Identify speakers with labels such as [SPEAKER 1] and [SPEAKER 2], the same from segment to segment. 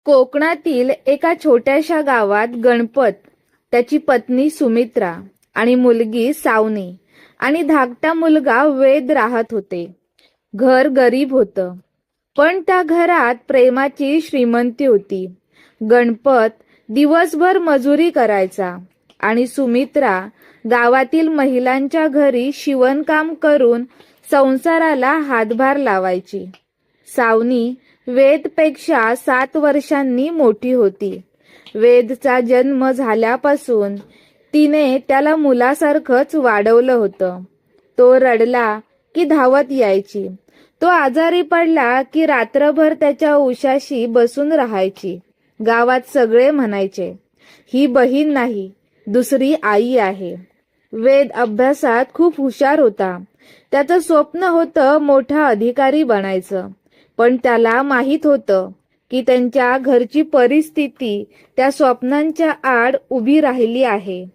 [SPEAKER 1] कोकणातील एका छोट्याशा गावात गणपत, त्याची पत्नी सुमित्रा आणि मुलगी सावनी आणि धाकटा मुलगा वेद राहत होते. घर गरीब होतं, पण त्या घरात प्रेमाची श्रीमंती होती. गणपत दिवसभर मजुरी करायचा आणि सुमित्रा गावातील महिलांच्या घरी शिवणकाम करून संसाराला हातभार लावायची. सावनी वेदपेक्षा 7 वर्षांनी मोठी होती. वेदचा जन्म झाल्यापासून तिने त्याला मुलासारखंच वाढवलं होतं. तो रडला की धावत यायची. तो आजारी पडला की रात्रभर त्याच्या उशाशी बसून राहायची. गावात सगळे म्हणायचे, ही बहीण नाही, दुसरी आई आहे. वेद अभ्यासात खूप हुशार होता. त्याचं स्वप्न होतं मोठा अधिकारी बनायचं. पण त्याला माहीत होतं की त्यांच्या घरची परिस्थिती त्या स्वप्नांच्या आड उभी राहिली आहे.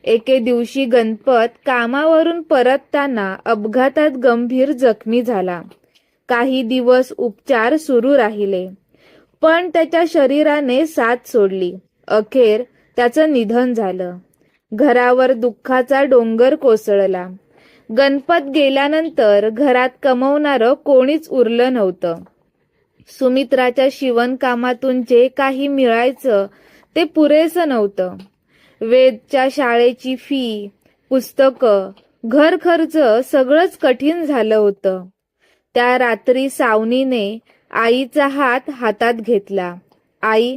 [SPEAKER 1] एके दिवशी गणपत कामावरून परतताना अपघातात गंभीर जखमी झाला. काही दिवस उपचार सुरू राहिले, पण त्याच्या शरीराने साथ सोडली. अखेर त्याचं निधन झालं. घरावर दुःखाचा डोंगर कोसळला. गणपत गेल्यानंतर घरात कमवणारं कोणीच उरलं नव्हतं. सुमित्राच्या शिवणकामातून जे काही मिळायचं ते पुरेसं नव्हतं. वेदच्या शाळेची फी, पुस्तकं, घर खर्च सगळंच कठीण झालं होतं. त्या रात्री सावनीने आईचा हात हातात घेतला. आई,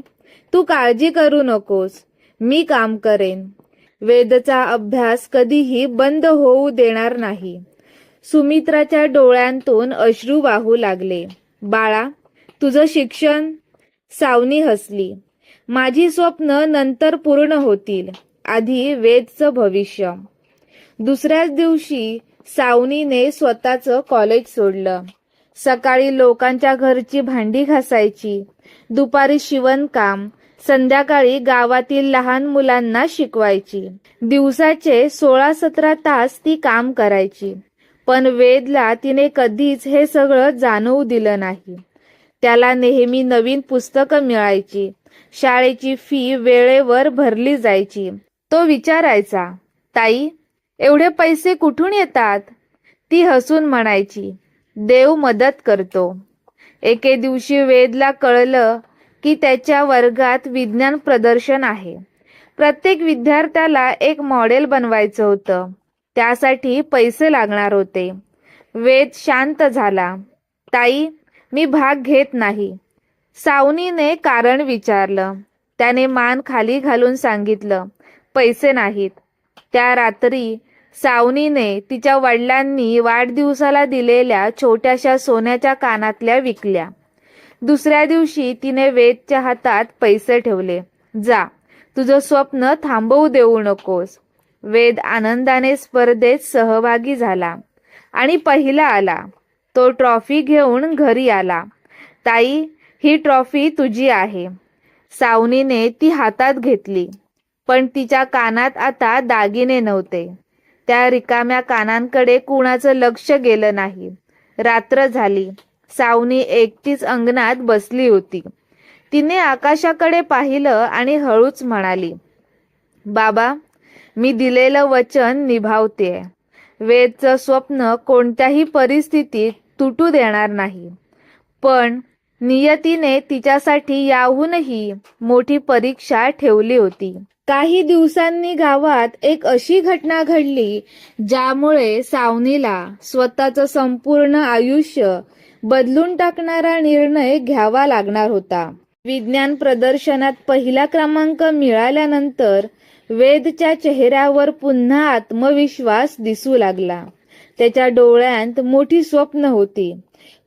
[SPEAKER 1] तू काळजी करू नकोस, मी काम करेन. वेदचा अभ्यास कधीही बंद होऊ देणार नाही. सुमित्राच्या डोळ्यांतून अश्रू वाहू लागले. बाळा, तुझं शिक्षण? सावनी हसली. माझी स्वप्न नंतर पूर्ण होतील, आधी वेदचं भविष्य. दुसऱ्याच दिवशी सावनीने स्वतःचं कॉलेज सोडलं. सकाळी लोकांच्या घरची भांडी घासायची, दुपारी शिवणकाम, संध्याकाळी गावातील लहान मुलांना शिकवायची. दिवसाचे 16-17 तास ती काम करायची. पण वेदला तिने कधीच हे सगळं जाणवू दिलं नाही. त्याला नेहमी नवीन पुस्तकं मिळायची, शाळेची फी वेळेवर भरली जायची. तो विचारायचा, ताई, एवढे पैसे कुठून येतात? ती हसून म्हणायची, देव मदत करतो. एके दिवशी वेदला कळलं की त्याच्या वर्गात विज्ञान प्रदर्शन आहे. प्रत्येक विद्यार्थ्याला एक मॉडेल बनवायचं होतं. त्यासाठी पैसे लागणार होते. वेद शांत झाला. ताई, मी भाग घेत नाही. सावनीने कारण विचारलं. त्याने मान खाली घालून सांगितलं, पैसे नाहीत. त्या रात्री सावनीने तिच्या वडिलांनी वाढदिवसाला दिलेल्या छोट्याशा सोन्याच्या कानातल्या विकल्या. दुसऱ्या दिवशी तिने वेदच्या हातात पैसे ठेवले. जा, तुझं स्वप्न थांबवू देऊ नकोस. वेद आनंदाने स्पर्धेत सहभागी झाला आणि पहिला आला. तो ट्रॉफी घेऊन घरी आला. ताई, ही ट्रॉफी तुझी आहे. सावनीने ती हातात घेतली, पण तिच्या कानात आता दागिने नव्हते. त्या रिकाम्या कानांकडे कुणाचं लक्ष गेलं नाही. रात्र झाली. सावनी एकटीच अंगणात बसली होती. तिने आकाशाकडे पाहिलं आणि हळूच म्हणाली, बाबा, मी दिलेलं वचन निभावतेय. वेदचं स्वप्न कोणत्याही परिस्थितीत तुटू देणार नाही. पण नियतीने तिच्यासाठी याहूनही मोठी परीक्षा ठेवली होती. काही दिवसांनी गावात एक अशी घटना घडली ज्यामुळे सावनीला स्वतःचं संपूर्ण आयुष्य बदलून टाकणारा निर्णय घ्यावा लागणार होता. विज्ञान प्रदर्शनात पहिला क्रमांक मिळाल्यानंतर वेदच्या चेहऱ्यावर पुन्हा आत्मविश्वास दिसू लागला. त्याच्या डोळ्यांत मोठी स्वप्न होती.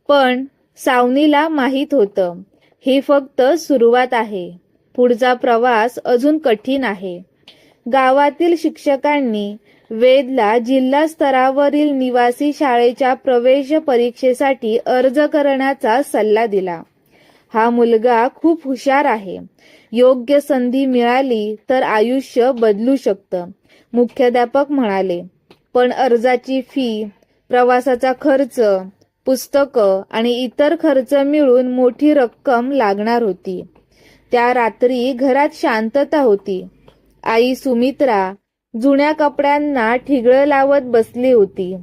[SPEAKER 1] पण सावनीला माहीत होतं, ही फक्त सुरुवात आहे. पुढचा प्रवास अजून कठीण आहे. गावातील शिक्षकांनी वेदला जिल्हा स्तरावरील निवासी शाळेच्या प्रवेश परीक्षेसाठी अर्ज करण्याचा सल्ला दिला. हा मुलगा खूप हुशार आहे. योग्य संधी मिळाली तर आयुष्य बदलू शकतं, मुख्याध्यापक म्हणाले. पण अर्जाची फी, प्रवासाचा खर्च, पुस्तकं आणि इतर खर्च मिळून मोठी रक्कम लागणार होती. त्या रात्री घरात शांतता होती. आई सुमित्रा जुन्या कपड्यांना ठिगळं लावत बसली होती.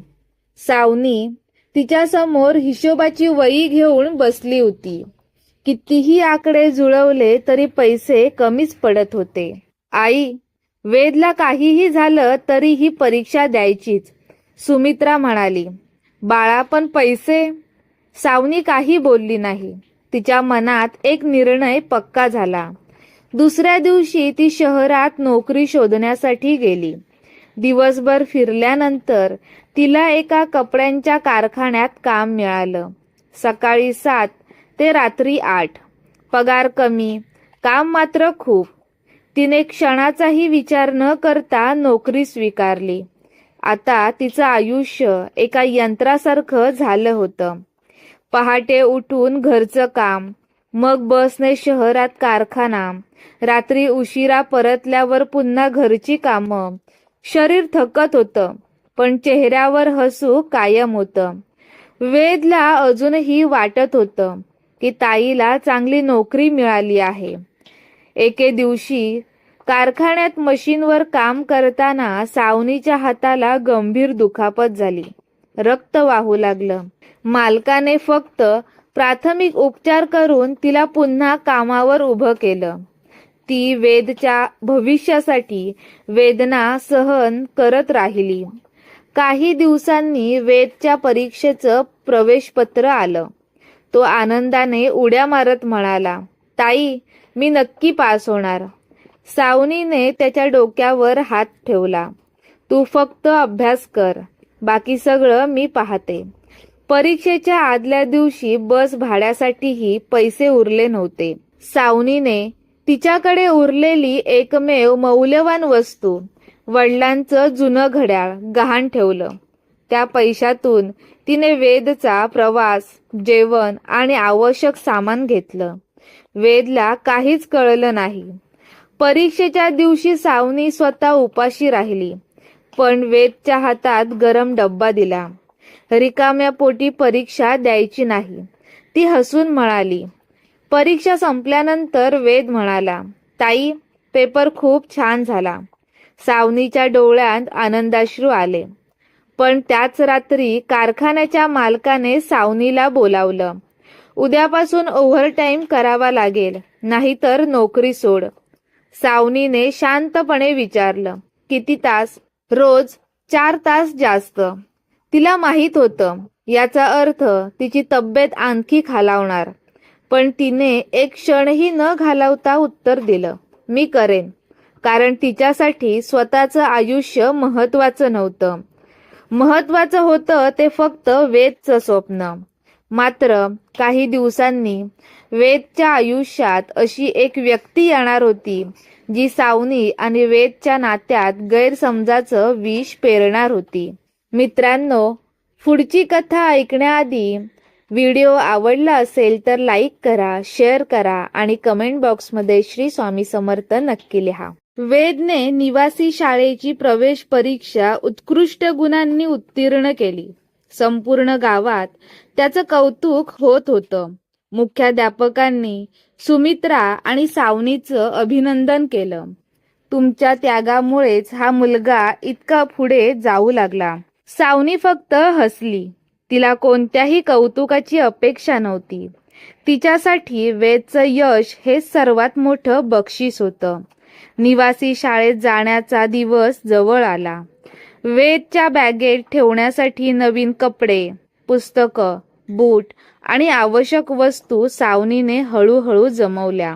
[SPEAKER 1] सावनी तिच्या समोर हिशोबाची वही घेऊन बसली होती. कितीही आकडे जुळवले तरी पैसे कमीच पडत होते. आई, वेदला काहीही झालं तरी ही परीक्षा द्यायचीच, सुमित्रा म्हणाली. बाळा, पण पैसे? सावनी काही बोलली नाही. तिच्या मनात एक निर्णय पक्का झाला. दुसऱ्या दिवशी ती शहरात नोकरी शोधण्यासाठी गेली. दिवसभर फिरल्यानंतर तिला एका कपड्यांच्या कारखान्यात काम मिळालं. सकाळी 7 ते रात्री 8. पगार कमी, काम मात्र खूप. तिने क्षणाचाही विचार न करता नोकरी स्वीकारली. आता तिचं आयुष्य एका यंत्रासारखं झालं होतं. पहाटे उठून घरचं काम, मग बसने शहरात कारखाना, रात्री उशिरा परतल्यावर पुन्हा घरची कामं. शरीर थकत होतं, पण चेहऱ्यावर हसू कायम होतं. वेदला अजूनही वाटत होतं की ताईला चांगली नोकरी मिळाली आहे. एके दिवशी कारखान्यात मशीनवर काम करताना सावनीच्या हाताला गंभीर दुखापत झाली. रक्त वाहू लागलं. मालकाने फक्त प्राथमिक उपचार करून तिला पुन्हा कामावर उभं केलं. ती वेदच्या भविष्यासाठी वेदना सहन करत राहिली. काही दिवसांनी वेदच्या परीक्षेचं प्रवेशपत्र आलं. तो आनंदाने उड्या मारत म्हणाला, ताई, मी नक्की पास होणार. सावनीने त्याच्या डोक्यावर हात ठेवला. तू फक्त अभ्यास कर, बाकी सगळं मी पाहते. परीक्षेच्या आदल्या दिवशी बस भाड्यासाठीही पैसे उरले नव्हते. सावनीने तिच्याकडे उरलेली एकमेव मौल्यवान वस्तू, वडिलांचं जुनं घड्याळ, गहाण ठेवलं. त्या पैशातून तिने वेदचा प्रवास, जेवण आणि आवश्यक सामान घेतलं. वेदला काहीच कळलं नाही. परीक्षेच्या दिवशी सावनी स्वतः उपाशी राहिली, पण वेदच्या हातात गरम डब्बा दिला. रिकाम्या पोटी परीक्षा द्यायची नाही, ती हसून म्हणाली. परीक्षा संपल्यानंतर वेद म्हणाला, ताई, पेपर खूप छान झाला. सावनीच्या डोळ्यात आनंदाश्रू आले. पण त्याच रात्री कारखान्याच्या मालकाने सावनीला बोलावलं. उद्यापासून ओव्हरटाईम करावा लागेल, नाहीतर नोकरी सोड. सावनीने शांतपणे विचारलं, किती तास? रोज 4 तास जास्त. तिला माहीत होतं याचा अर्थ तिची तब्येत आणखी खालावणार, पण तिने एक क्षणही न घालवता उत्तर दिलं, मी करेन. कारण तिच्यासाठी स्वतःचं आयुष्य महत्वाचं नव्हतं. महत्वाचं होतं ते फक्त वेदचं स्वप्न. मात्र काही दिवसांनी वेदच्या आयुष्यात अशी एक व्यक्ती येणार होती जी सावनी आणि वेदच्या नात्यात गैरसमजाचं विष पेरणार होती. मित्रांनो, पुढची कथा ऐकण्याआधी व्हिडिओ आवडला असेल तर लाईक करा, शेअर करा आणि कमेंट बॉक्समध्ये श्री स्वामी समर्थ नक्की लिहा. वेदने निवासी शाळेची प्रवेश परीक्षा उत्कृष्ट गुणांनी उत्तीर्ण केली. संपूर्ण गावात त्याचं कौतुक होत होतं. मुख्याध्यापकांनी सुमित्रा आणि सावनीचं अभिनंदन केलं. तुमच्या त्यागामुळेच हा मुलगा इतका पुढे जाऊ लागला. सावनी फक्त हसली. तिला कोणत्याही कौतुकाची अपेक्षा नव्हती. तिच्यासाठी वेदचं यश हे सर्वात मोठं बक्षीस होतं. निवासी शाळेत जाण्याचा दिवस जवळ आला. वेदच्या बॅगेत ठेवण्यासाठी नवीन कपडे, पुस्तकं, बूट आणि आवश्यक वस्तू सावनीने हळूहळू जमवल्या.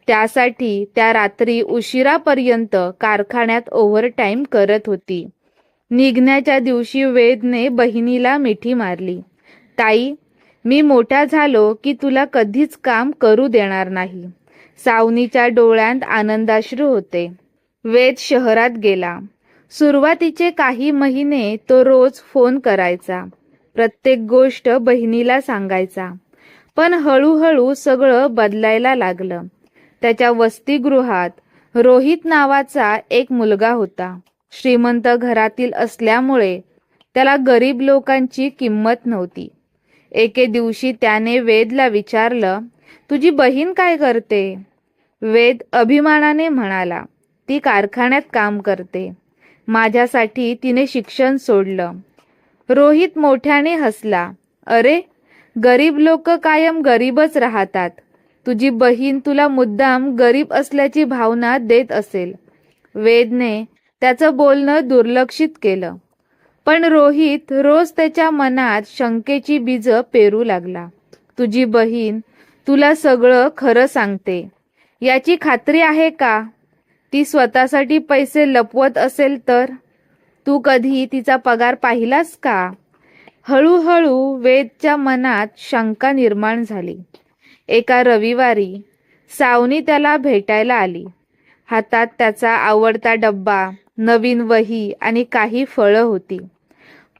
[SPEAKER 1] त्यासाठी त्या रात्री उशिरापर्यंत कारखान्यात ओव्हरटाईम करत होती. निघण्याच्या दिवशी वेदने बहिणीला मिठी मारली. ताई, मी मोठा झालो की तुला कधीच काम करू देणार नाही. सावनीच्या डोळ्यात आनंदाश्रू होते. वेद शहरात गेला. सुरुवातीचे काही महिने तो रोज फोन करायचा. प्रत्येक गोष्ट बहिणीला सांगायचा. पण हळूहळू सगळं बदलायला लागलं. त्याच्या वसतिगृहात रोहित नावाचा एक मुलगा होता. श्रीमंत घरातील असल्यामुळे त्याला गरीब लोकांची किंमत नव्हती. एके दिवशी त्याने वेदला विचारलं, तुझी बहीण काय करते? वेद अभिमानाने म्हणाला, ती कारखान्यात काम करते. माझ्यासाठी तिने शिक्षण सोडलं. रोहित मोठ्याने हसला. अरे, गरीब लोक कायम गरीबच राहतात. तुझी बहीण तुला मुद्दाम गरीब असल्याची भावना देत असेल. वेदने त्याचं बोलणं दुर्लक्षित केलं. पण रोहित रोज त्याच्या मनात शंकेची बीजं पेरू लागला. तुझी बहीण तुला सगळं खरं सांगते याची खात्री आहे का? ती स्वतःसाठी पैसे लपवत असेल तर? तू कधी तिचा पगार पाहिलास का? हळूहळू वेदच्या मनात शंका निर्माण झाली. एका रविवारी सावनी त्याला भेटायला आली. हातात त्याचा आवडता डब्बा, नवीन वही आणि काही फळं होती.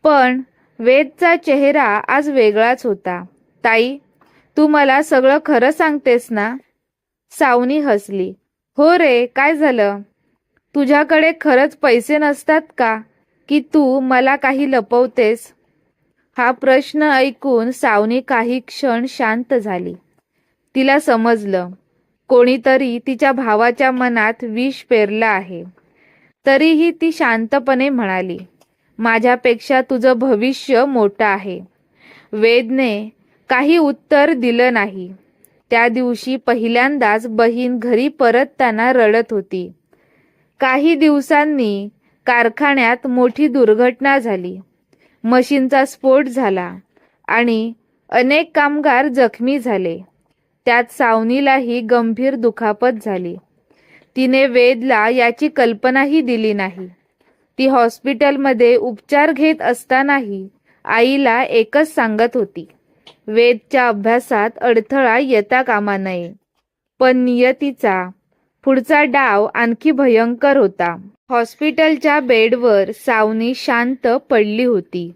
[SPEAKER 1] पण वेदचा चेहरा आज वेगळाच होता. ताई, तू मला सगळं खरं सांगतेस ना? सावनी हसली. हो रे, काय झालं? तुझ्याकडे खरंच पैसे नसतात का, की तू मला काही लपवतेस? हा प्रश्न ऐकून सावनी काही क्षण शांत झाली. तिला समजलं, कोणीतरी तिच्या भावाच्या मनात विष पेरलं आहे. तरीही ती शांतपणे म्हणाली, माझ्यापेक्षा तुझं भविष्य मोठं आहे. वेदने काही उत्तर दिलं नाही. त्या दिवशी पहिल्यांदाच बहीण घरी परतताना रडत होती. काही दिवसांनी कारखान्यात मोठी दुर्घटना झाली. मशीनचा स्फोट झाला आणि अनेक कामगार जखमी झाले. त्यात सावनीलाही गंभीर दुखापत झाली. तिने वेदला याची कल्पनाही दिली नाही. ती हॉस्पिटलमध्ये उपचार घेत असतानाही आईला एकच सांगत होती, वेदच्या अभ्यासात अडथळा येता कामा नये. पण नियतीचा पुढचा डाव आणखी भयंकर होता. हॉस्पिटलच्या बेडवर सावनी शांत पडली होती.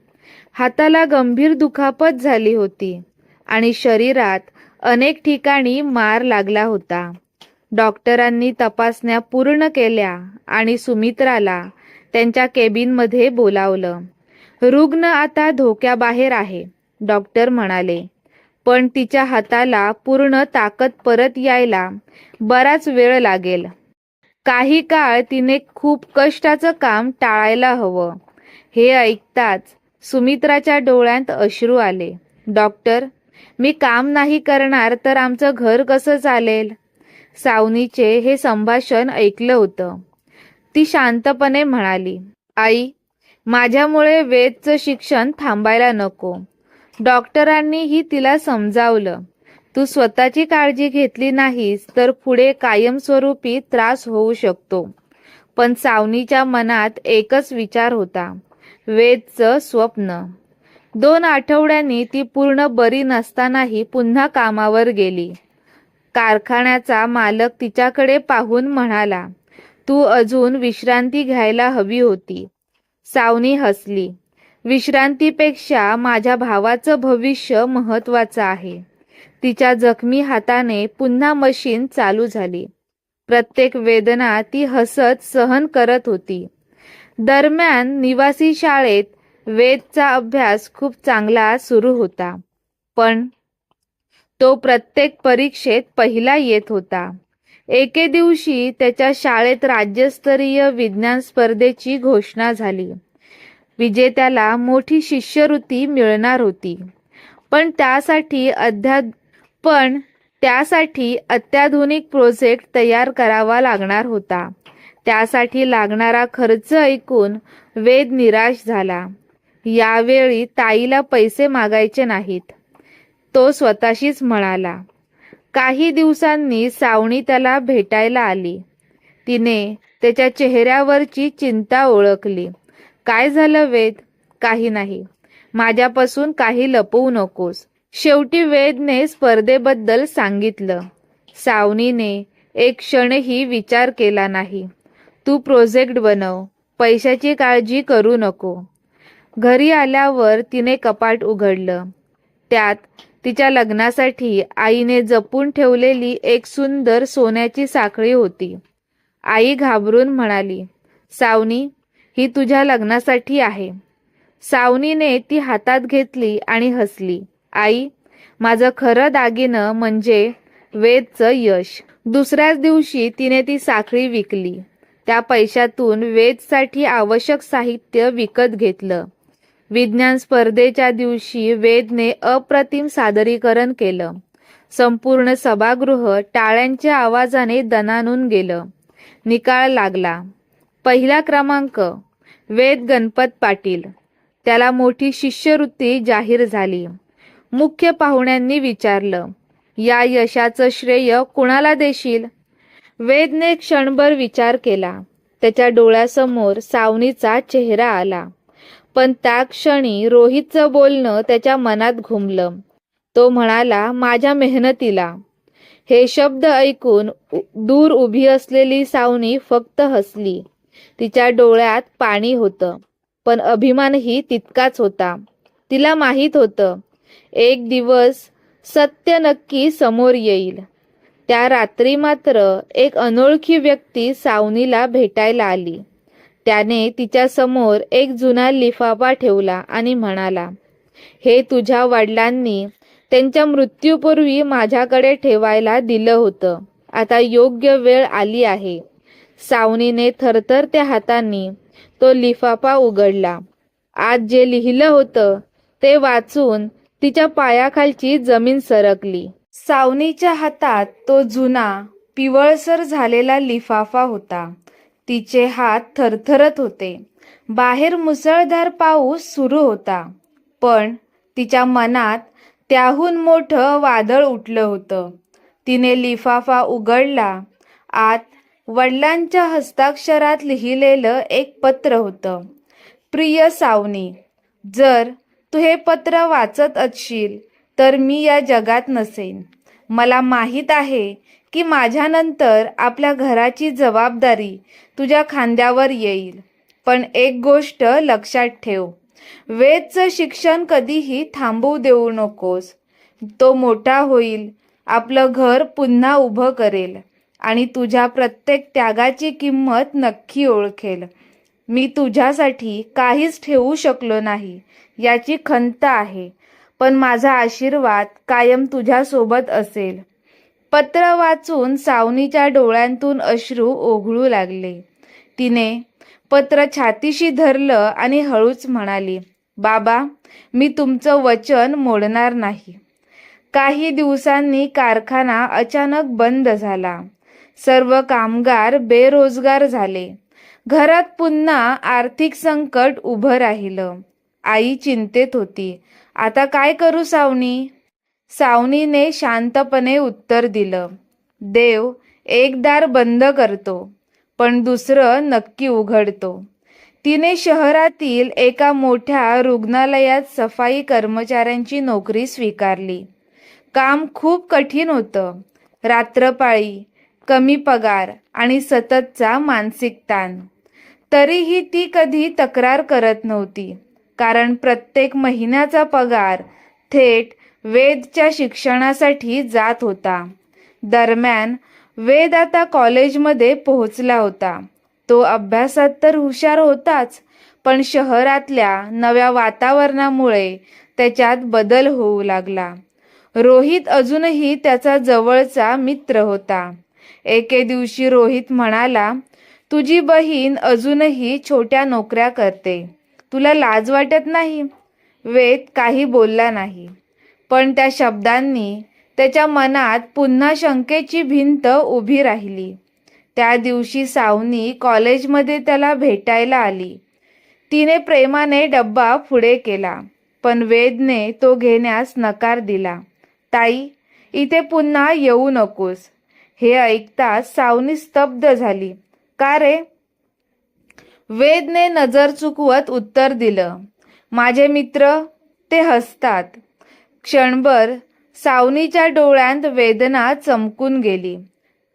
[SPEAKER 1] हाताला गंभीर दुखापत झाली होती आणि शरीरात अनेक ठिकाणी मार लागला होता. डॉक्टरांनी तपासण्या पूर्ण केल्या आणि सुमित्राला त्यांच्या केबिनमध्ये बोलावलं. रुग्ण आता धोक्याबाहेर आहे, डॉक्टर म्हणाले. पण तिच्या हाताला पूर्ण ताकद परत यायला बराच वेळ लागेल. काही काळ तिने खूप कष्टाचं काम टाळायला हवं. हे ऐकताच सुमित्राच्या डोळ्यात अश्रू आले. डॉक्टर, मी काम नाही करणार तर आमचं घर कसं चालेल? सावनीचे हे संभाषण ऐकलं होतं. ती शांतपणे म्हणाली, आई, माझ्यामुळे वेदचं शिक्षण थांबायला नको. डॉक्टरांनीही तिला समजावलं, तू स्वतःची काळजी घेतली नाहीस तर पुढे कायमस्वरूपी त्रास होऊ शकतो. पण सावनीच्या मनात एकच विचार होता, वेदचं स्वप्न. 2 आठवड्यांनी ती पूर्ण बरी नसतानाही पुन्हा कामावर गेली. कारखान्याचा मालक तिच्याकडे पाहून म्हणाला, तू अजून विश्रांती घ्यायला हवी होती. सावनी हसली. विश्रांतीपेक्षा माझ्या भावाचं भविष्य महत्वाचं आहे. तिच्या जखमी हाताने पुन्हा मशीन चालू झाली. प्रत्येक वेदना ती हसत सहन करत होती. दरम्यान निवासी शाळेत वेदचा अभ्यास खूप चांगला सुरू होता. पण तो प्रत्येक परीक्षेत पहिला येत होता. एके दिवशी त्याच्या शाळेत राज्यस्तरीय विज्ञान स्पर्धेची घोषणा झाली. विजेत्याला मोठी शिष्यवृत्ती मिळणार होती. पण त्यासाठी अत्याधुनिक प्रोजेक्ट तयार करावा लागणार होता. त्यासाठी लागणारा खर्च ऐकून वेद निराश झाला. यावेळी ताईला पैसे मागायचे नाहीत, तो स्वतःशीच म्हणाला. काही दिवसांनी सावनी त्याला भेटायला आली. तिने त्याच्या चेहऱ्यावरची चिंता ओळखली. काय झालं वेद? काही नाही. माझ्यापासून काही लपवू नकोस. शेवटी वेदने स्पर्धेबद्दल सांगितलं. सावनीने एक क्षणही विचार केला नाही. तू प्रोजेक्ट बनव, पैशाची काळजी करू नको. घरी आल्यावर तिने कपाट उघडलं. त्यात तिच्या लग्नासाठी आईने जपून ठेवलेली एक सुंदर सोन्याची साखळी होती. आई घाबरून म्हणाली, सावनी, ही तुझ्या लग्नासाठी आहे. सावनीने ती हातात घेतली आणि हसली. आई, माझं खरं दागिनं म्हणजे वेदचं यश. दुसऱ्याच दिवशी तिने ती साखळी विकली. त्या पैशातून वेदसाठी आवश्यक साहित्य विकत घेतलं. विज्ञान स्पर्धेच्या दिवशी वेदने अप्रतिम सादरीकरण केलं. संपूर्ण सभागृह टाळ्यांच्या आवाजाने दणाणून गेलं. निकाल लागला. पहिला क्रमांक वेद गणपत पाटील. त्याला मोठी शिष्यवृत्ती जाहीर झाली. मुख्य पाहुण्यांनी विचारलं, या यशाचं श्रेय कुणाला देशील? वेदने क्षणभर विचार केला. त्याच्या डोळ्यासमोर सावनीचा चेहरा आला. पण त्या क्षणी रोहितचं बोलणं त्याच्या मनात घुमलं. तो म्हणाला, माझ्या मेहनतीला. हे शब्द ऐकून दूर उभी असलेली सावनी फक्त हसली. तिच्या डोळ्यात पाणी होतं, पण अभिमानही तितकाच होता. तिला माहीत होतं, एक दिवस सत्य नक्की समोर येईल. त्या रात्री मात्र एक अनोळखी व्यक्ती सावनीला भेटायला आली. त्याने तिच्या समोर एक जुना लिफाफा ठेवला आणि म्हणाला, हे तुझ्या वडिलांनी त्यांच्या मृत्यूपूर्वी माझ्याकडे ठेवायला दिलं होतं. आता योग्य वेळ आली आहे. सावनीने थरथरत्या हातांनी तो लिफाफा उघडला. आत जे लिहिलं होतं ते वाचून तिच्या पायाखालची जमीन सरकली. सावनीच्या हातात तो जुना पिवळसर झालेला लिफाफा होता. तिचे हात थरथरत होते. बाहेर मुसळधार पाऊस सुरू होता, पण तिच्या मनात त्याहून मोठं वादळ उठलं होतं. तिने लिफाफा उघडला. आत वडिलांच्या हस्ताक्षरात लिहिलेलं एक पत्र होतं. प्रिय सावनी, जर तू हे पत्र वाचत असशील तर मी या जगात नसेन. मला माहीत आहे की माझ्यानंतर आपल्या घराची जबाबदारी तुझ्या खांद्यावर येईल. पण एक गोष्ट लक्षात ठेव, वेदचं शिक्षण कधीही थांबवू देऊ नकोस. तो मोठा होईल, आपलं घर पुन्हा उभं करेल आणि तुझ्या प्रत्येक त्यागाची किंमत नक्की ओळखेल. मी तुझ्यासाठी काहीच ठेवू शकलो नाही याची खंत आहे, पण माझा आशीर्वाद कायम तुझ्यासोबत असेल. पत्र वाचून सावनीच्या डोळ्यांतून अश्रू ओघळू लागले. तिने पत्र छातीशी धरलं आणि हळूच म्हणाली, बाबा, मी तुमचं वचन मोडणार नाही. काही दिवसांनी कारखाना अचानक बंद झाला. सर्व कामगार बेरोजगार झाले. घरात पुन्हा आर्थिक संकट उभं राहिलं. आई चिंतेत होती. आता काय करू सावनी? सावनीने शांतपणे उत्तर दिलं, देव एक दार बंद करतो, पण दुसरं नक्की उघडतो. तिने शहरातील एका मोठ्या रुग्णालयात सफाई कर्मचाऱ्यांची नोकरी स्वीकारली. काम खूप कठीण होतं. रात्रपाळी, कमी पगार आणि सततचा मानसिक ताण. तरीही ती कधी तक्रार करत नव्हती, कारण प्रत्येक महिन्याचा पगार थेट वेदच्या शिक्षणासाठी जात होता. दरम्यान वेद आता कॉलेजमध्ये पोहोचला होता. तो अभ्यासात तर हुशार होताच, पण शहरातल्या नव्या वातावरणामुळे त्याच्यात बदल होऊ लागला. रोहित अजूनही त्याचा जवळचा मित्र होता. एके दिवशी रोहित म्हणाला, तुझी बहीण अजूनही छोट्या नोकऱ्या करते. तुला लाज वाटत नाही? वेद काही बोलला नाही, पण त्या शब्दांनी त्याच्या मनात पुन्हा शंकेची भिंत उभी राहिली. त्या दिवशी सावनी कॉलेजमध्ये त्याला भेटायला आली. तिने प्रेमाने डब्बा पुढे केला, पण वेदने तो घेण्यास नकार दिला. ताई, इथे पुन्हा येऊ नकोस. हे ऐकताच सावनी स्तब्ध झाली. का रे? वेदने नजर चुकवत उत्तर दिलं, माझे मित्र, ते हसतात. क्षणभर सावनीच्या डोळ्यांत वेदना चमकून गेली,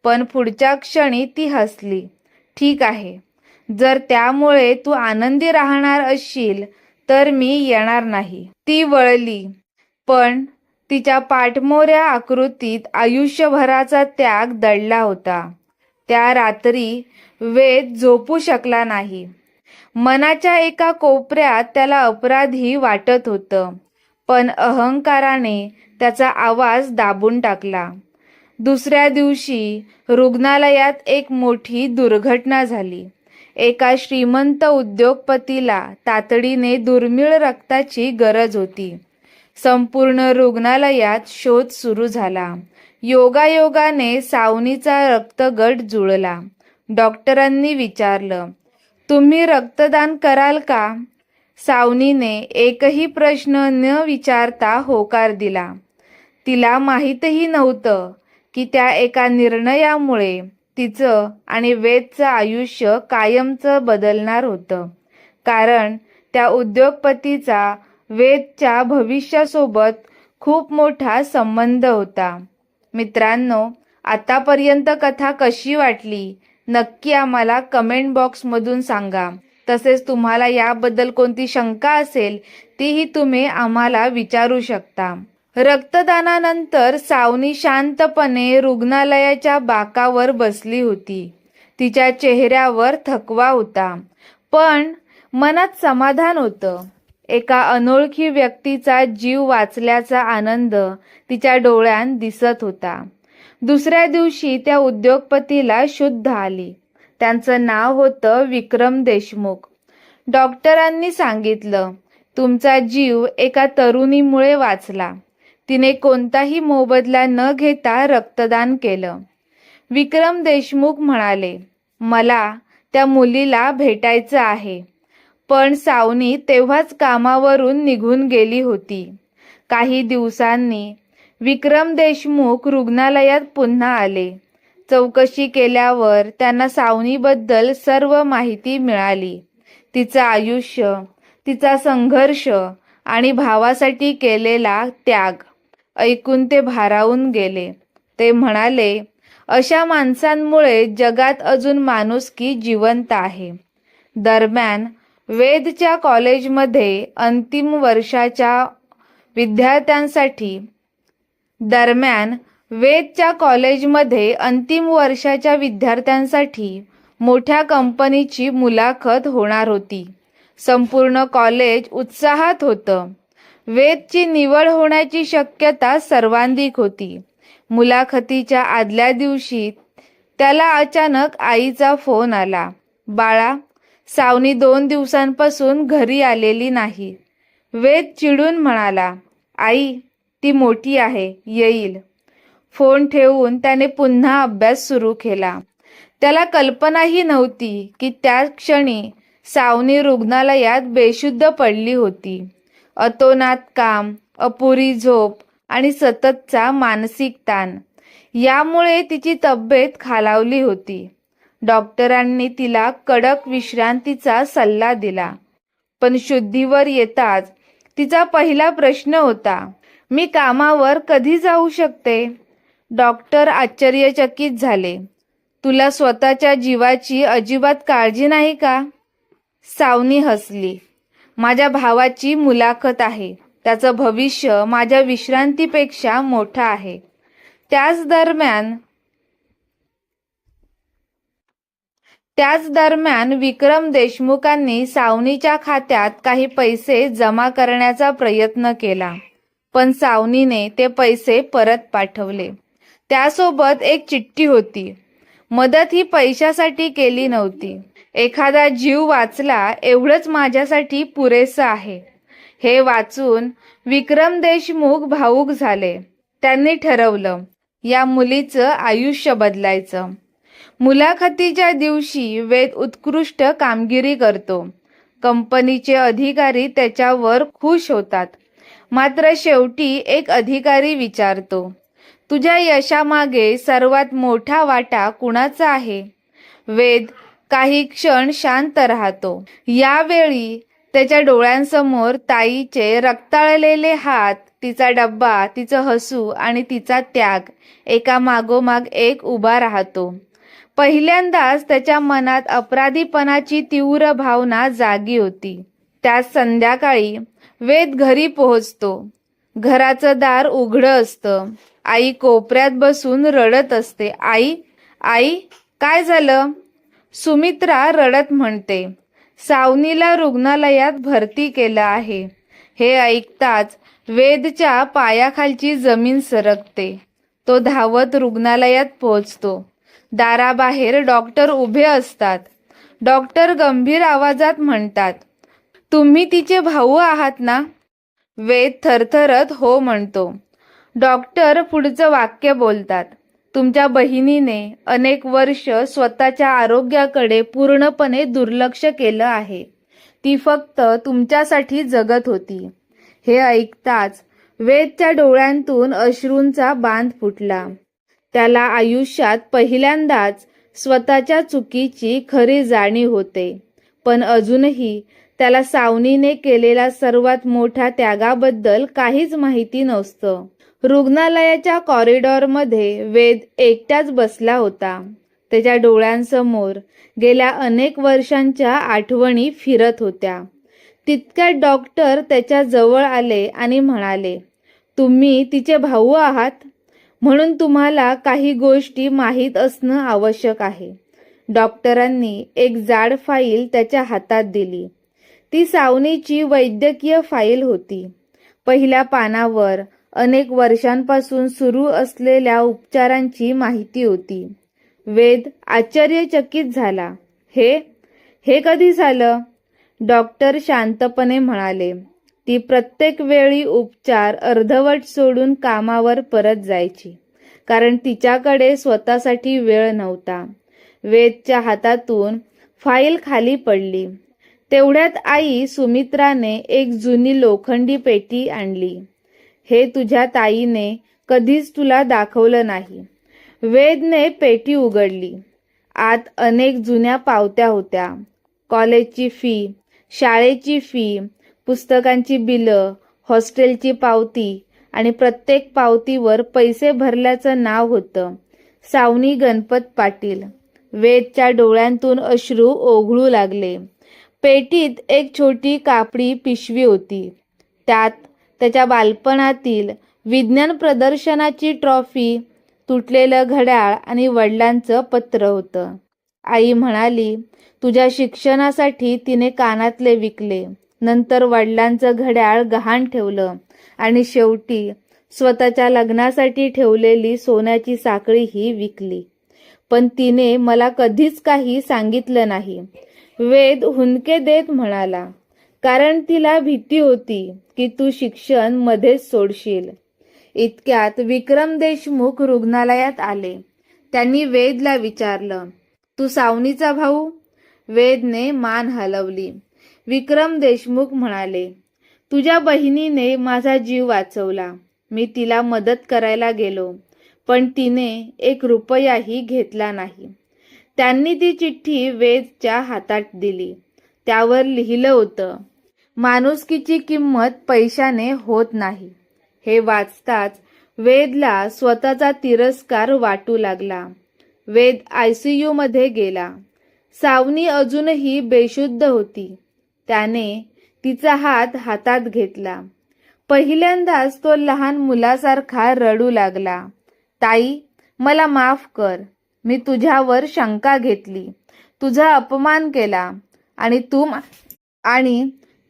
[SPEAKER 1] पण पुढच्या क्षणी ती हसली. ठीक आहे, जर त्यामुळे तू आनंदी राहणार असशील तर मी येणार नाही. ती वळली, पण तिच्या पाठमोऱ्या आकृतीत आयुष्यभराचा त्याग दडला होता. त्या रात्री वेद झोपू शकला नाही. मनाच्या एका कोपऱ्यात त्याला अपराधी वाटत होतं, पण अहंकाराने त्याचा आवाज दाबून टाकला. दुसऱ्या दिवशी रुग्णालयात एक मोठी दुर्घटना झाली. एका श्रीमंत उद्योगपतीला तातडीने दुर्मिळ रक्ताची गरज होती. संपूर्ण रुग्णालयात शोध सुरू झाला. योगायोगाने सावनीचा रक्तगट जुळला. डॉक्टरांनी विचारलं, तुम्ही रक्तदान कराल का? सावनीने एकही प्रश्न न विचारता होकार दिला. तिला माहीतही नव्हतं की त्या एका निर्णयामुळे तिचं आणि वेदचं आयुष्य कायमचं बदलणार होतं. कारण त्या उद्योगपतीचा वेदच्या भविष्यासोबत खूप मोठा संबंध होता. मित्रांनो, आतापर्यंत कथा कशी वाटली नक्की आम्हाला कमेंट बॉक्समधून सांगा. तसेच तुम्हाला याबद्दल कोणती शंका असेल तीही तुम्ही आम्हाला विचारू शकता. रक्तदानानंतर सावनी शांतपणे रुग्णालयाच्या बाकावर बसली होती. तिच्या चेहऱ्यावर थकवा होता, पण मनात समाधान होतं. एका अनोळखी व्यक्तीचा जीव वाचल्याचा आनंद तिच्या डोळ्यात दिसत होता. दुसऱ्या दिवशी त्या उद्योगपतीला शुद्ध आली. त्यांचं नाव होतं विक्रम देशमुख. डॉक्टरांनी सांगितलं, तुमचा जीव एका तरुणीमुळे वाचला. तिने कोणताही मोबदला न घेता रक्तदान केलं. विक्रम देशमुख म्हणाले, मला त्या मुलीला भेटायचं आहे. पण सावनी तेव्हाच कामावरून निघून गेली होती. काही दिवसांनी विक्रम देशमुख रुग्णालयात पुन्हा आले. चौकशी केल्यावर त्यांना सावनीबद्दल सर्व माहिती मिळाली. तिचं आयुष्य, तिचा संघर्ष आणि भावासाठी केलेला त्याग ऐकून ते भारावून गेले. ते म्हणाले, अशा माणसांमुळे जगात अजून माणुसकी जिवंत आहे. दरम्यान वेदच्या कॉलेजमध्ये अंतिम वर्षाच्या विद्यार्थ्यांसाठी मोठ्या कंपनीची मुलाखत होणार होती. संपूर्ण कॉलेज उत्साहात होतं. वेदची निवड होण्याची शक्यता सर्वाधिक होती. मुलाखतीच्या आदल्या दिवशी त्याला अचानक आईचा फोन आला. बाळा, सावनी 2 दिवसांपासून घरी आलेली नाही. वेद चिडून म्हणाला, आई, ती मोठी आहे, येईल. फोन ठेवून त्याने पुन्हा अभ्यास सुरू केला. त्याला कल्पनाही नव्हती की त्याच क्षणी सावनी रुग्णालयात बेशुद्ध पडली होती. अतोनात काम, अपुरी झोप आणि सततचा मानसिक ताण यामुळे तिची तब्येत खालावली होती. डॉक्टरांनी तिला कडक विश्रांतीचा सल्ला दिला. पण शुद्धीवर येताच तिचा पहिला प्रश्न होता, मी कामावर कधी जाऊ शकते? डॉक्टर आश्चर्यचकित झाले. तुला स्वतःच्या जीवाची अजिबात काळजी नाही का? सावनी हसली. माझ्या भावाची मुलाखत आहे. त्याचं भविष्य माझ्या विश्रांतीपेक्षा मोठं आहे. त्याच दरम्यान विक्रम देशमुखांनी सावनीच्या खात्यात काही पैसे जमा करण्याचा प्रयत्न केला. पण सावनीने ते पैसे परत पाठवले. त्यासोबत एक चिठ्ठी होती. मदत ही पैशासाठी केली नव्हती. एखादा जीव वाचला एवढंच माझ्यासाठी पुरेसं आहे. हे वाचून विक्रम देशमुख भावूक झाले. त्यांनी ठरवलं, या मुलीचं आयुष्य बदलायचं. मुलाखतीच्या दिवशी वेद उत्कृष्ट कामगिरी करतो. कंपनीचे अधिकारी त्याच्यावर खुश होतात. मात्र शेवटी एक अधिकारी विचारतो, तुझ्या यशामागे सर्वात मोठा वाटा कुणाचा आहे? वेद काही क्षण शांत राहतो. यावेळी त्याच्या डोळ्यांसमोर ताईचे रक्ताळलेले हात, तिचा डब्बा, तिचं हसू आणि तिचा त्याग एका मागोमाग एक उभा राहतो. पहिल्यांदाच त्याच्या मनात अपराधीपणाची तीव्र भावना जागी होती. त्याच संध्याकाळी वेद घरी पोहोचतो. घराचं दार उघडं असतं. आई कोपऱ्यात बसून रडत असते. आई, आई, काय झालं? सुमित्रा रडत म्हणते, सावनीला रुग्णालयात भरती केलं आहे. हे ऐकताच वेदच्या पायाखालची जमीन सरकते. तो धावत रुग्णालयात पोहोचतो. दाराबाहेर डॉक्टर उभे असतात. डॉक्टर गंभीर आवाजात म्हणतात, तुम्ही तिचे भाऊ आहात ना? वेद थरथरत हो म्हणतो. डॉक्टर पुढचं वाक्य बोलतात, तुमच्या बहिणीने अनेक वर्ष स्वतःच्या आरोग्याकडे पूर्णपणे दुर्लक्ष केलं आहे. ती फक्त तुमच्यासाठी जगत होती. हे ऐकताच वेदच्या डोळ्यांतून अश्रूंचा बांध फुटला. त्याला आयुष्यात पहिल्यांदाच स्वतःच्या चुकीची खरी जाणीव होते. पण अजूनही त्याला सावनीने केलेल्या सर्वात मोठ्या त्यागाबद्दल काहीच माहिती नव्हतं. रुग्णालयाच्या कॉरिडॉरमध्ये वेद एकटाच बसला होता. त्याच्या डोळ्यांसमोर गेल्या अनेक वर्षांच्या आठवणी फिरत होत्या. तितक्यात डॉक्टर त्याच्या जवळ आले आणि म्हणाले, तुम्ही तिचे भाऊ आहात, म्हणून तुम्हाला काही गोष्टी माहीत असणं आवश्यक आहे. डॉक्टरांनी एक जाड फाईल त्याच्या हातात दिली. ती सावनीची वैद्यकीय फाईल होती. पहिल्या पानावर अनेक वर्षांपासून सुरू असलेल्या उपचारांची माहिती होती. वेद आश्चर्यचकित झाला. हे कधी झालं? डॉक्टर शांतपणे म्हणाले, ती प्रत्येक वेळी उपचार अर्धवट सोडून कामावर परत जायची, कारण तिच्याकडे स्वतःसाठी वेळ नव्हता. वेदच्या हातातून फाईल खाली पडली. तेवढ्यात आई सुमित्राने एक जुनी लोखंडी पेटी आणली. हे तुझ्या ताईने कधीच तुला दाखवलं नाही. वेदने पेटी उघडली. आत अनेक जुन्या पावत्या होत्या. कॉलेजची फी, शाळेची फी, पुस्तकांची बिलं, हॉस्टेलची पावती आणि प्रत्येक पावतीवर पैसे भरल्याचं नाव होतं, सावनी गणपत पाटील. वेदच्या डोळ्यांतून अश्रू ओघळू लागले. पेटीत एक छोटी कापडी पिशवी होती. त्यात त्याच्या बालपणातील विज्ञान प्रदर्शनाची ट्रॉफी, तुटलेलं घड्याळ आणि वडिलांचं पत्र होतं. आई म्हणाली, तुझ्या शिक्षणासाठी तिने कानातले विकले, नंतर वडिलांचं घड्याळ गहाण ठेवलं आणि शेवटी स्वतःच्या लग्नासाठी ठेवलेली सोन्याची साखळीही विकली. पण तिने मला कधीच काही सांगितलं नाही. वेद हुंदके देत म्हणाला, कारण तिला भीती होती की तू शिक्षण मध्येच सोडशील. इतक्यात विक्रम देशमुख रुग्णालयात आले. त्यांनी वेदला विचारलं, तू सावनीचा भाऊ? वेदने मान हलवली. विक्रम देशमुख म्हणाले, तुझ्या बहिणीने माझा जीव वाचवला. मी तिला मदत करायला गेलो, पण तिने 1 रुपयाही घेतला नाही. त्यांनी ती चिठ्ठी वेदच्या हातात दिली. त्यावर लिहिलं होतं, माणुसकीची किंमत पैशाने होत नाही. हे वाचताच वेदला स्वतःचा तिरस्कार वाटू लागला. वेद ICU मध्ये गेला. सावनी अजूनही बेशुद्ध होती. त्याने तिचा हात हातात घेतला. पहिल्यांदाच तो लहान मुलासारखा रडू लागला. ताई, मला माफ कर. मी तुझ्यावर शंका घेतली, तुझा अपमान केला आणि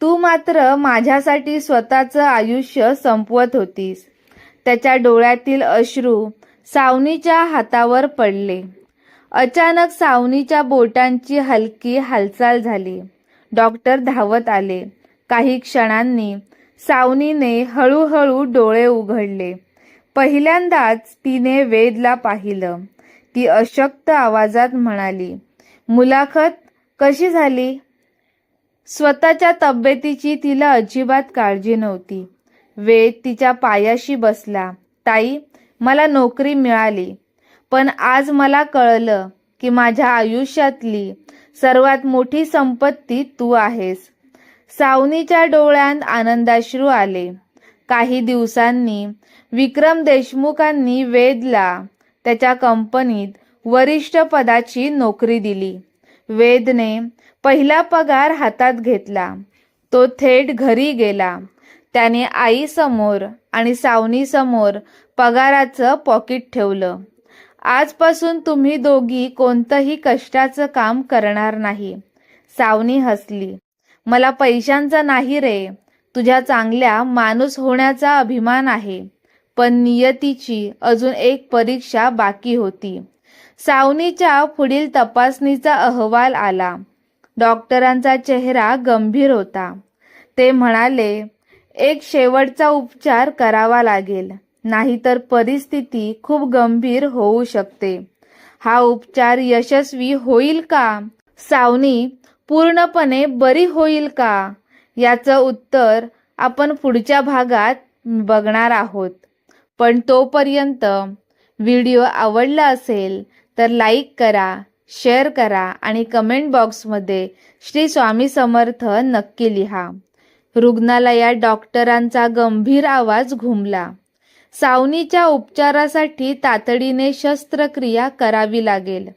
[SPEAKER 1] तू मात्र माझ्यासाठी स्वतःचं आयुष्य संपवत होतीस. त्याच्या डोळ्यातील अश्रू सावनीच्या हातावर पडले. अचानक सावनीच्या बोटांची हलकी हालचाल झाली. डॉक्टर धावत आले. काही क्षणांनी सावनीने हळूहळू डोळे उघडले. पहिल्यांदाच तिने वेदला पाहिलं. ती अशक्त आवाजात म्हणाली, मुलाखत कशी झाली? स्वतःच्या तब्येतीची तिला अजिबात काळजी नव्हती. वेद तिच्या पायाशी बसला. ताई, मला नोकरी मिळाली, पण आज मला कळलं की माझ्या आयुष्यातली सर्वात मोठी संपत्ती तू आहेस. सावनीच्या डोळ्यात आनंदाश्रू आले. काही दिवसांनी विक्रम देशमुखांनी वेदला त्याच्या कंपनीत वरिष्ठ पदाची नोकरी दिली. वेदने पहिला पगार हातात घेतला. तो थेट घरी गेला. त्याने आईसमोर आणि सावनीसमोर पगाराचं पॉकेट ठेवलं. आजपासून तुम्ही दोघी कोणतंही कष्टाचं काम करणार नाही. सावनी हसली. मला पैशांचा नाही रे, तुझ्या चांगल्या माणूस होण्याचा अभिमान आहे. पण नियतीची अजून एक परीक्षा बाकी होती. सावनीच्या पुढील तपासणीचा अहवाल आला. डॉक्टरांचा चेहरा गंभीर होता. ते म्हणाले, एक शेवटचा उपचार करावा लागेल, नाहीतर परिस्थिती खूप गंभीर होऊ शकते. हा उपचार यशस्वी होईल का? सावनी पूर्णपणे बरी होईल का? याचं उत्तर आपण पुढच्या भागात बघणार आहोत. पण तोपर्यंत व्हिडिओ आवडला असेल तर लाईक करा, शेअर करा आणि कमेंट बॉक्समध्ये श्री स्वामी समर्थ नक्की लिहा. रुग्णालयात डॉक्टरांचा गंभीर आवाज घुमला. सावनीच्या उपचारासाठी तातडीने शस्त्रक्रिया करावी लागेल.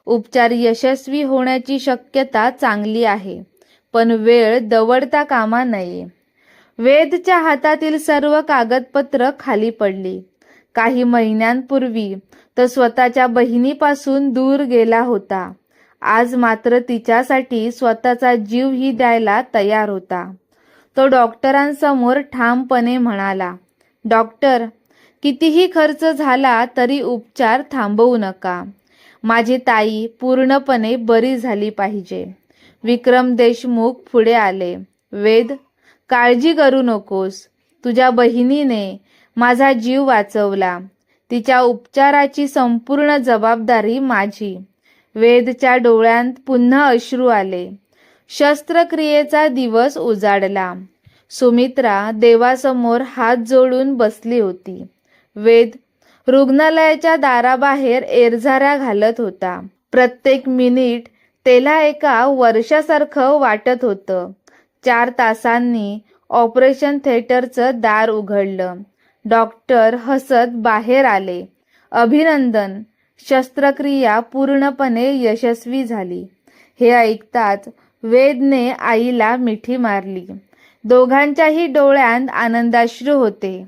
[SPEAKER 1] उपचार यशस्वी होण्याची शक्यता चांगली आहे, पण वेळ दवडता कामा नये. वेदच्या हातातील सर्व कागदपत्र खाली पडली. काही महिन्यांपूर्वी तो स्वतःच्या बहिणीपासून दूर गेला होता. आज मात्र तिच्यासाठी स्वतःचा जीवही द्यायला तयार होता. तो डॉक्टरांसमोर ठामपणे म्हणाला, डॉक्टर, कितीही खर्च झाला तरी उपचार थांबवू नका. माझी ताई पूर्णपणे बरी झाली पाहिजे. विक्रम देशमुख पुढे आले. वेद, काळजी करू नकोस. तुझ्या बहिणीने माझा जीव वाचवला. तिच्या उपचाराची संपूर्ण जबाबदारी माझी. वेदच्या डोळ्यांत पुन्हा अश्रू आले. शस्त्रक्रियेचा दिवस उजाडला. सुमित्रा देवासमोर हात जोडून बसली होती. वेद रुग्णालयाच्या दाराबाहेर एरझाऱ्या घालत होता. प्रत्येक मिनिट त्याला एका वर्षासारखं वाटत होतं. 4 तासांनी ऑपरेशन थिएटरचं दार उघडलं. डॉक्टर हसत बाहेर आले. अभिनंदन, शस्त्रक्रिया पूर्णपणे यशस्वी झाली. हे ऐकताच वेदने आईला मिठी मारली. दोघांच्याही डोळ्यांत आनंदाश्रू होते.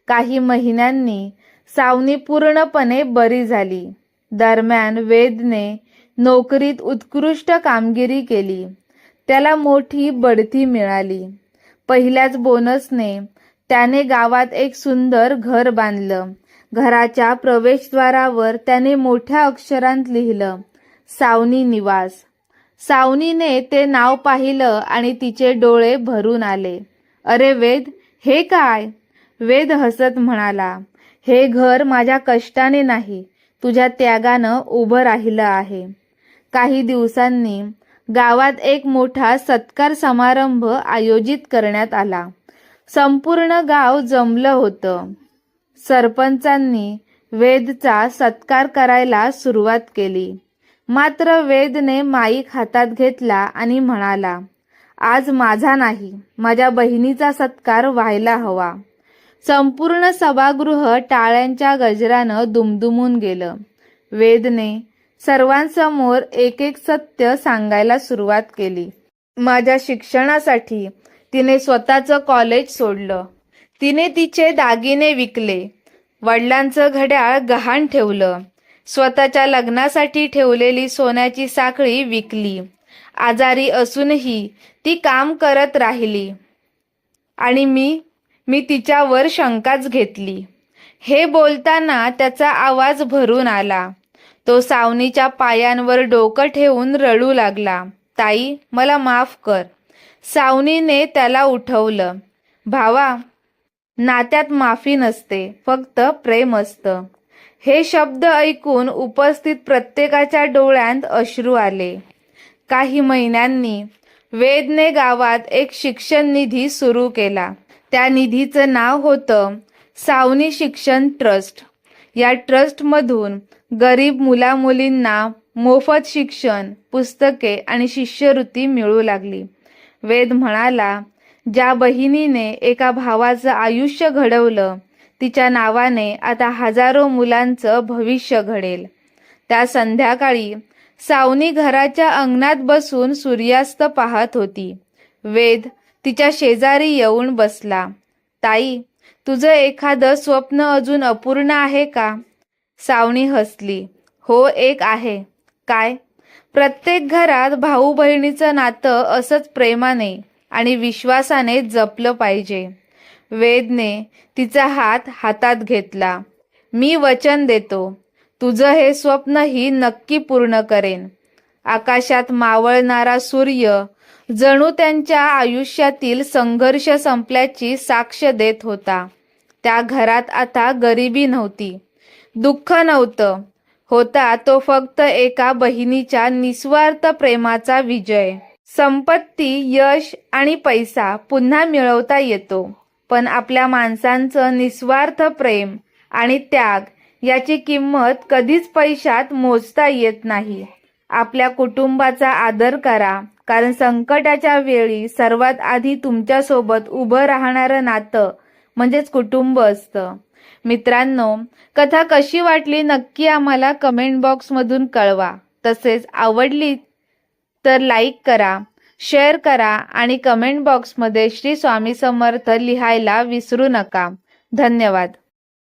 [SPEAKER 1] काही महिन्यांनी सावनी पूर्णपणे बरी झाली. दरम्यान वेदने नोकरीत उत्कृष्ट कामगिरी केली. त्याला मोठी बढती मिळाली. पहिल्याच बोनसने त्याने गावात एक सुंदर घर बांधलं. घराच्या प्रवेशद्वारावर त्याने मोठ्या अक्षरांत लिहिलं, सावनी निवास. सावनीने ते नाव पाहिलं आणि तिचे डोळे भरून आले. अरे वेद, हे काय? वेद हसत म्हणाला, हे घर माझ्या कष्टाने नाही, तुझ्या त्यागानं उभं राहिलं आहे. काही दिवसांनी गावात एक मोठा सत्कार समारंभ आयोजित करण्यात आला. संपूर्ण गाव जमलं होतं. सरपंचांनी वेदचा सत्कार करायला सुरुवात केली. मात्र वेदने माईक हातात घेतला आणि म्हणाला, आज माझा नाही, माझ्या बहिणीचा सत्कार व्हायला हवा. संपूर्ण सभागृह टाळ्यांच्या गजरानं दुमदुमून गेलं. वेदने सर्वांसमोर एक एक सत्य सांगायला सुरुवात केली. माझ्या शिक्षणासाठी तिने स्वतःचं कॉलेज सोडलं. तिने तिचे दागिने विकले. वडिलांचं घड्याळ गहाण ठेवलं. स्वतःच्या लग्नासाठी ठेवलेली सोन्याची साखळी विकली. आजारी असूनही ती काम करत राहिली. आणि मी तिच्यावर शंकाच घेतली. हे बोलताना त्याचा आवाज भरून आला. तो सावनीच्या पायांवर डोकं ठेवून रडू लागला. ताई, मला माफ कर. सावनीने त्याला उठवलं. भावा, नात्यात माफी नसते, फक्त प्रेम असतं. हे शब्द ऐकून उपस्थित प्रत्येकाच्या डोळ्यांत अश्रू आले. काही महिन्यांनी वेदने गावात एक शिक्षण निधी सुरू केला. त्या निधीचं नाव होतं सावनी शिक्षण ट्रस्ट. या ट्रस्टमधून गरीब मुलामुलींना मोफत शिक्षण, पुस्तके आणि शिष्यवृत्ती मिळू लागली. वेद म्हणाला, ज्या बहिणीने एका भावाचं आयुष्य घडवलं, तिच्या नावाने आता हजारो मुलांचं भविष्य घडेल. त्या संध्याकाळी सावनी घराच्या अंगणात बसून सूर्यास्त पाहत होती. वेद तिच्या शेजारी येऊन बसला. ताई, तुझं एखादं स्वप्न अजून अपूर्ण आहे का? सावनी हसली. हो, एक आहे. काय? प्रत्येक घरात भाऊ बहिणीचं नातं असंच प्रेमाने आणि विश्वासाने जपलं पाहिजे. वेदने तिचा हात हातात घेतला. मी वचन देतो, तुझं हे स्वप्नही नक्की पूर्ण करेन. आकाशात मावळणारा सूर्य जणू त्यांच्या आयुष्यातील संघर्ष संपल्याची साक्ष देत होता. त्या घरात आता गरिबी नव्हती, दुःख नव्हतं. होता तो फक्त एका बहिणीच्या निस्वार्थ प्रेमाचा विजय. संपत्ती, यश आणि पैसा पुन्हा मिळवता येतो, पण आपल्या माणसांचं निस्वार्थ प्रेम आणि त्याग याची किंमत कधीच पैशात मोजता येत नाही. आपल्या कुटुंबाचा आदर करा, कारण संकटाच्या वेळी सर्वात आधी तुमच्यासोबत उभं राहणारं नातं म्हणजेच कुटुंब असतं. मित्रांनो, कथा कशी वाटली नक्की आम्हाला कमेंट बॉक्समधून कळवा. तसेच आवडली तर लाईक करा, शेअर करा आणि कमेंट बॉक्समध्ये श्री स्वामी समर्थ लिहायला विसरू नका. धन्यवाद.